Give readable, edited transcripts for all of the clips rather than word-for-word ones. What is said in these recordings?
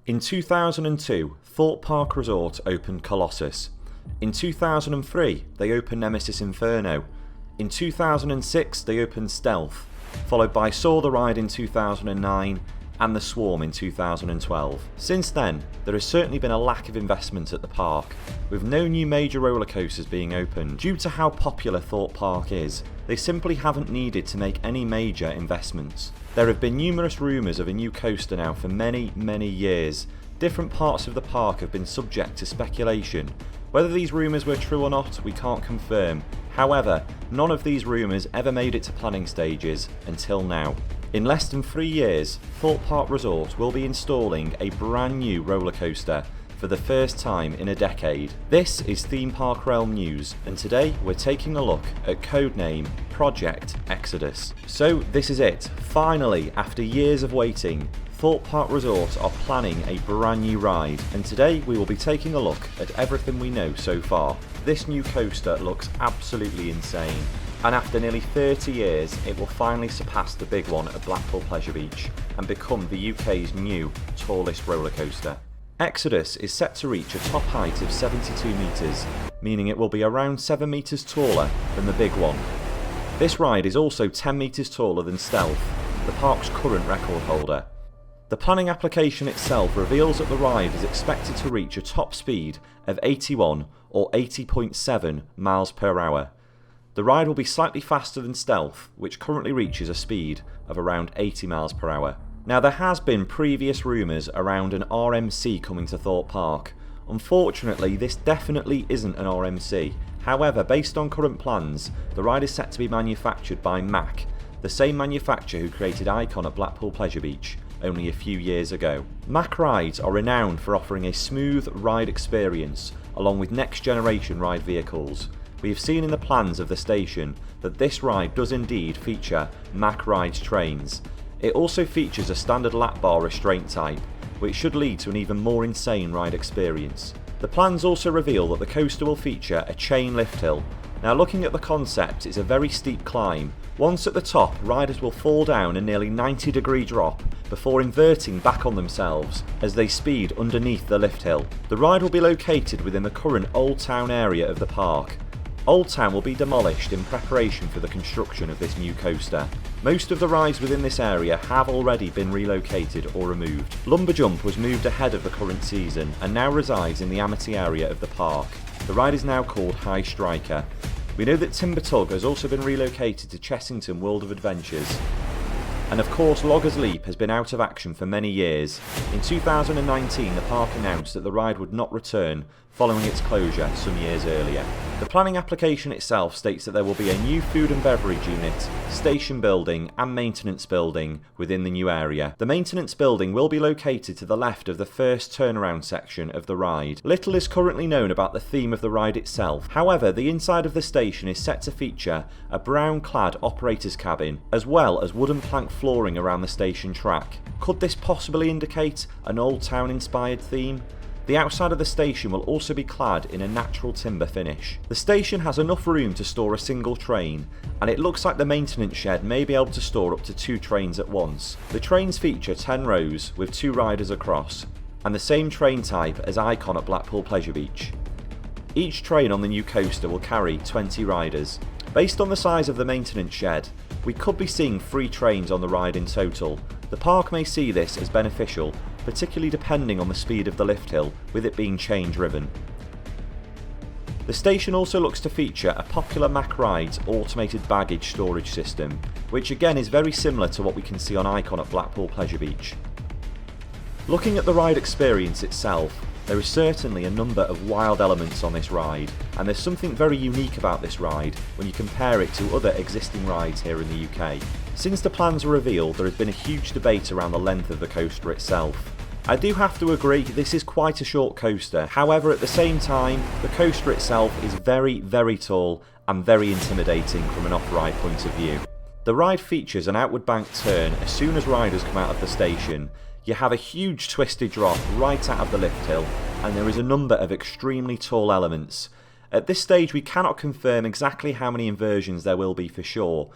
In 2002, Thorpe Park Resort opened Colossus. In 2003, they opened Nemesis Inferno. In 2006, they opened Stealth, followed by Soar the Ride in 2009 and The Swarm in 2012. Since then, there has certainly been a lack of investment at the park, with no new major roller coasters being opened. Due to how popular Thorpe Park is, they simply haven't needed to make any major investments. There have been numerous rumours of a new coaster now for many years. Different parts of the park have been subject to speculation. Whether these rumours were true or not, we can't confirm. However, none of these rumours ever made it to planning stages until now. In less than 3 years, Thorpe Park Resort will be installing a brand new roller coaster for the first time in a decade. This is Theme Park Realm News, and today we're taking a look at codename Project Exodus. So this is it. Finally, after years of waiting, Thorpe Park Resort are planning a brand new ride, and today we will be taking a look at everything we know so far. This new coaster looks absolutely insane, and after nearly 30 years it will finally surpass the big one at Blackpool Pleasure Beach and become the UK's new tallest roller coaster. Exodus is set to reach a top height of 72 metres, meaning it will be around 7 metres taller than the big one. This ride is also 10 metres taller than Stealth, the park's current record holder. The planning application itself reveals that the ride is expected to reach a top speed of 81 or 80.7 miles per hour. The ride will be slightly faster than Stealth, which currently reaches a speed of around 80 miles per hour. Now, there has been previous rumours around an RMC coming to Thorpe Park. Unfortunately, this definitely isn't an RMC. However, based on current plans, the ride is set to be manufactured by Mack, the same manufacturer who created Icon at Blackpool Pleasure Beach only a few years ago. Mack rides are renowned for offering a smooth ride experience along with next generation ride vehicles. We have seen in the plans of the station that this ride does indeed feature Mack Rides trains. It also features a standard lap bar restraint type, which should lead to an even more insane ride experience. The plans also reveal that the coaster will feature a chain lift hill. Now, looking at the concept, it's a very steep climb. Once at the top, riders will fall down a nearly 90-degree drop before inverting back on themselves as they speed underneath the lift hill. The ride will be located within the current Old Town area of the park. Old Town will be demolished in preparation for the construction of this new coaster. Most of the rides within this area have already been relocated or removed. Lumberjump was moved ahead of the current season and now resides in the Amity area of the park. The ride is now called High Striker. We know that Timber Tug has also been relocated to Chessington World of Adventures. And of course, Loggers Leap has been out of action for many years. In 2019, the park announced that the ride would not return following its closure some years earlier. The planning application itself states that there will be a new food and beverage unit, station building and maintenance building within the new area. The maintenance building will be located to the left of the first turnaround section of the ride. Little is currently known about the theme of the ride itself. However, the inside of the station is set to feature a brown clad operator's cabin as well as wooden plank flooring around the station track. Could this possibly indicate an Old Town inspired theme? The outside of the station will also be clad in a natural timber finish. The station has enough room to store a single train, and it looks like the maintenance shed may be able to store up to 2 trains at once. The trains feature 10 rows with 2 riders across, and the same train type as Icon at Blackpool Pleasure Beach. Each train on the new coaster will carry 20 riders. Based on the size of the maintenance shed, we could be seeing 3 trains on the ride in total. The park may see this as beneficial, particularly depending on the speed of the lift hill, with it being chain driven. The station also looks to feature a popular Mack Rides automated baggage storage system, which again is very similar to what we can see on Icon at Blackpool Pleasure Beach. Looking at the ride experience itself, there is certainly a number of wild elements on this ride, and there's something very unique about this ride when you compare it to other existing rides here in the UK. Since the plans were revealed, there has been a huge debate around the length of the coaster itself. I do have to agree, this is quite a short coaster. However, at the same time, the coaster itself is very tall and very intimidating from an off-ride point of view. The ride features an outward bank turn as soon as riders come out of the station. You have a huge twisted drop right out of the lift hill, and there is a number of extremely tall elements. At this stage we cannot confirm exactly how many inversions there will be for sure.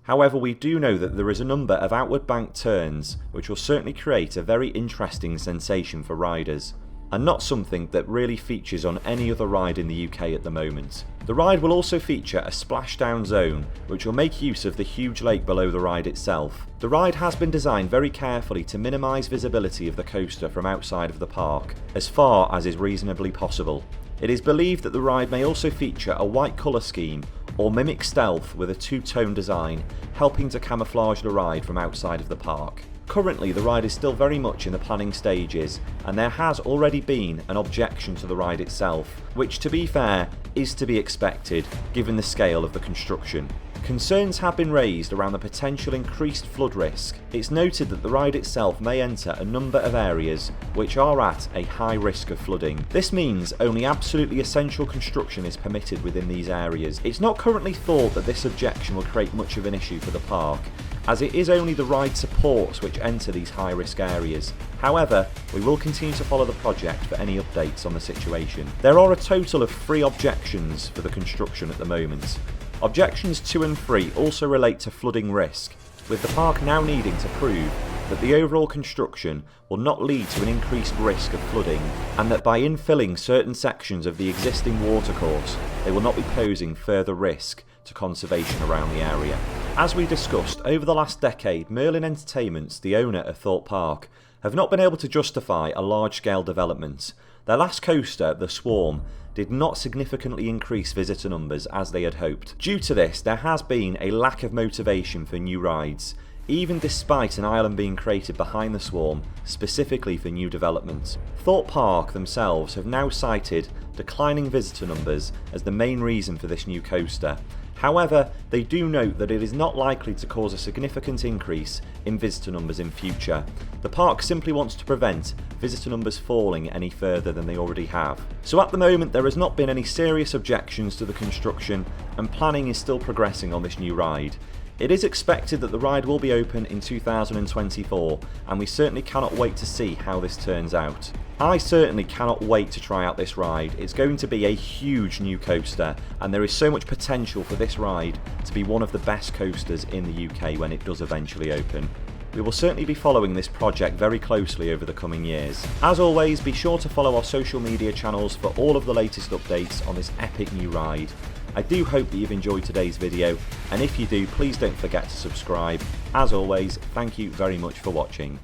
However, we do know that there is a number of outward banked turns which will certainly create a very interesting sensation for riders, and not something that really features on any other ride in the UK at the moment. The ride will also feature a splashdown zone which will make use of the huge lake below the ride itself. The ride has been designed very carefully to minimise visibility of the coaster from outside of the park, as far as is reasonably possible. It is believed that the ride may also feature a white colour scheme or mimic stealth with a two-tone design, helping to camouflage the ride from outside of the park. Currently, the ride is still very much in the planning stages, and there has already been an objection to the ride itself, which, to be fair, is to be expected given the scale of the construction. Concerns have been raised around the potential increased flood risk. It's noted that the ride itself may enter a number of areas which are at a high risk of flooding. This means only absolutely essential construction is permitted within these areas. It's not currently thought that this objection will create much of an issue for the park, as it is only the ride supports which enter these high risk areas. However, we will continue to follow the project for any updates on the situation. There are a total of 3 objections for the construction at the moment. Objections 2 and 3 also relate to flooding risk, with the park now needing to prove that the overall construction will not lead to an increased risk of flooding, and that by infilling certain sections of the existing watercourse, they will not be posing further risk to conservation around the area. As we discussed, over the last decade, Merlin Entertainments, the owner of Thorpe Park, have not been able to justify a large-scale development. Their last coaster, the Swarm, did not significantly increase visitor numbers as they had hoped. Due to this, there has been a lack of motivation for new rides, even despite an island being created behind the Swarm specifically for new development. Thorpe Park themselves have now cited declining visitor numbers as the main reason for this new coaster. However, they do note that it is not likely to cause a significant increase in visitor numbers in future. The park simply wants to prevent visitor numbers falling any further than they already have. So at the moment there has not been any serious objections to the construction, and planning is still progressing on this new ride. It is expected that the ride will be open in 2024, and we certainly cannot wait to see how this turns out. I certainly cannot wait to try out this ride. It's going to be a huge new coaster, and there is so much potential for this ride to be one of the best coasters in the UK when it does eventually open. We will certainly be following this project very closely over the coming years. As always, be sure to follow our social media channels for all of the latest updates on this epic new ride. I do hope that you've enjoyed today's video, and if you do, please don't forget to subscribe. As always, thank you very much for watching.